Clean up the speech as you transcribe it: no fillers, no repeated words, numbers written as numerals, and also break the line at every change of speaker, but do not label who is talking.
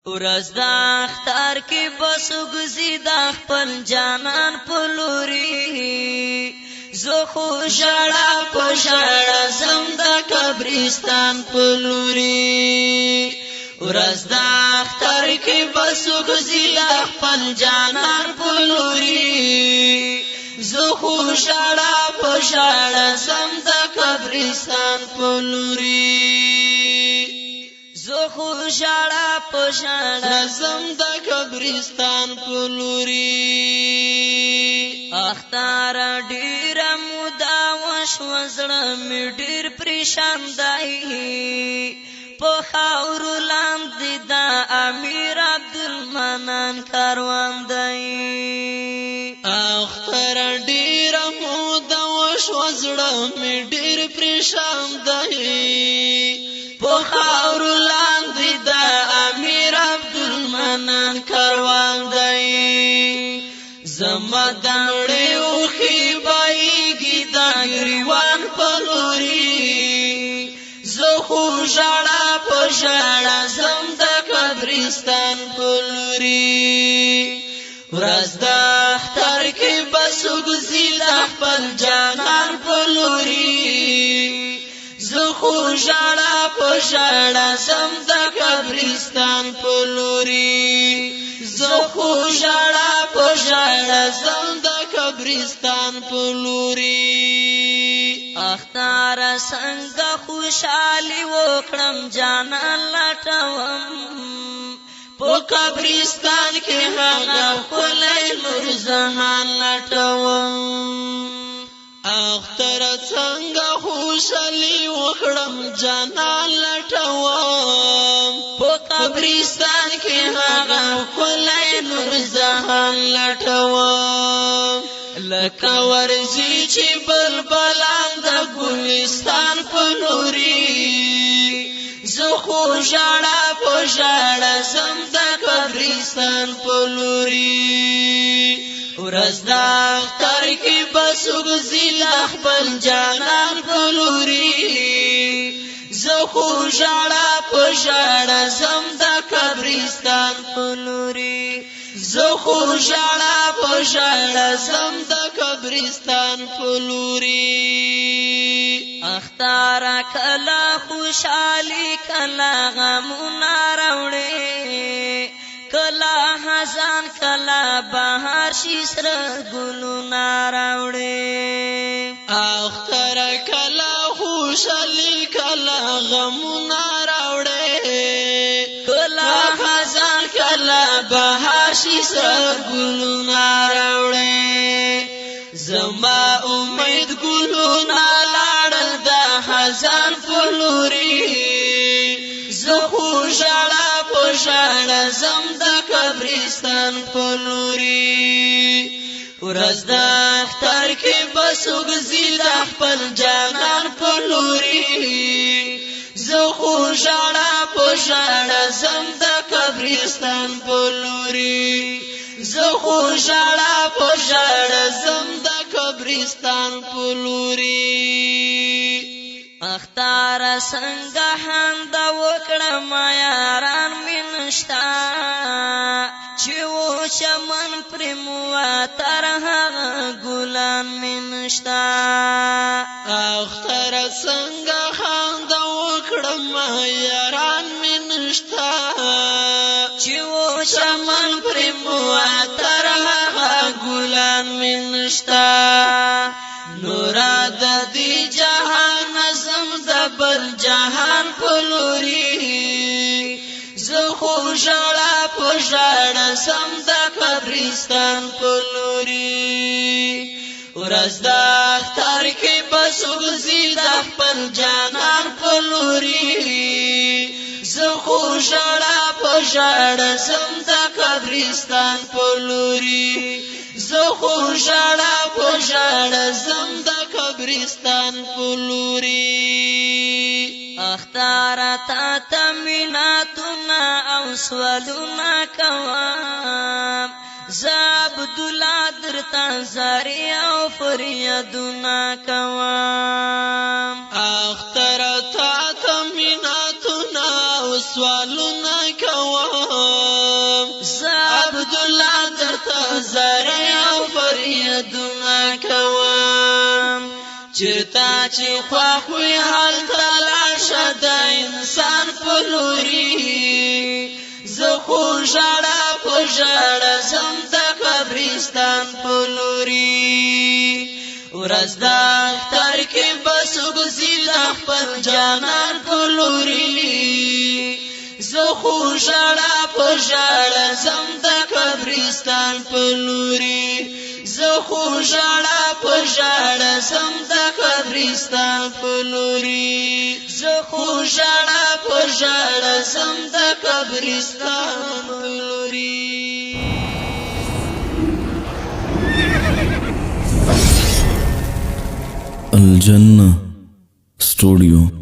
ورځ د اختر کې بس وګزي د خپل جانان په لوري زه خو ژړا په ژړا زم د قبرستان په لوري ورځ د اختر کې بس وګزي د خپل جانان په لوري زه خو ژړا په ژړا زم د قبرستان په لوري زه خو ژړا په ژړا زم د قبرستان په لوري اختر ډیر مودا وشو زړه مې ډیر پریشان دی په خاور لاندې د امیر عبدالمنان کاروان دی اختر ډیر مودا وشو زړه مې ډیر پریشان دی په خاور لاندې د امیر عبدالمنان کاروان دی زما داړې اوخې بایږي د ګریوان په لوري زه خو ژړا په ژړا زم د قبرستان په لوري ورځ د اختر کې بس وګزي د خپل جانان په لوري زه خو ژړا په ژړا زم د قبرستان په لوري زه خو ژړا په ژړا زم د قبرستان په لوري اختر څنګه خوشالي وکړم جانان لټوم په قبرستان کې هغه خلای نور زمان لټوم اختر څنګه خوشالي وکړم جانان لټوم په قبرستان کې هغه خلای نور زمان لټوم لکه ورځي چې بلبلان د ګلستان په لوري زه خو ژړا په ژړا زم د قبرستان په لوري ورځ د اختر کې بس وګزي د خپل جانان په لوري زه خو ژړا په ژړا زم د قبرستان په لوري زه خو ژړا په ژړا زم د قبرستان په لوري اختر کله خوشالي کله غمونه راوړي کله حزن کله بهار شي سره ګلونه راوړي اختر کله خوشالي کله غمونه راوړي کله حزن کله بهار شي سره ګلونه راوړي زما امید ګلونه لاړل د حزن په لوري زه خو ژړا په ژړا زم د قبرستان په لوري ورځ د اختر کې بس وګزي د خپل جانان په لوري زه خو ژړا په ژړا زم د قبرستان په لوري زه خو ژړا په ژړا زم د قبرستان په لوري اختر څنګه هند وکړم یاران مې نشتا چې و چمن پر مو تر هغه ګلان مې نشتا اختر څنګه هند وکړم یاران مې نشتا چې و چمن پر مو تر هغه ګلان مې نشتا نورا د دې جهان زم د بل جهان په لوري زه خو ژړا په ژړا زم د قبرستان په لوري ورځ د اختر کې بس وګزي د خپل جانان په لوري زه خو ژړا په ژړا زم د قبرستان په لوري زه خو ژړا په ژړا زم د قبرستان په لوري اختر تا تمناتنا او سوالنا کوم زابدالله درتا زاری او فریادنا کوم اختر تا تمناتنا او
سوالونه کوم عبدالله درته زارۍ او فریادونه کوم چرته چې خوښ وي هلته لاړشه د انسان په لوري زه خو ژړه په ژړه ځم د قبرستان په لوري ورځ د اختر کې به څوک ځي د خپل جانان په لوري زه خو ژړه په ژړه ځم د قبرستان په لوري زه خو ژړه په ژړه ځم د قبرستان په لوري زه خو ژړه په ژړه ځم د قبرستان په لوري
الجنة ستوديو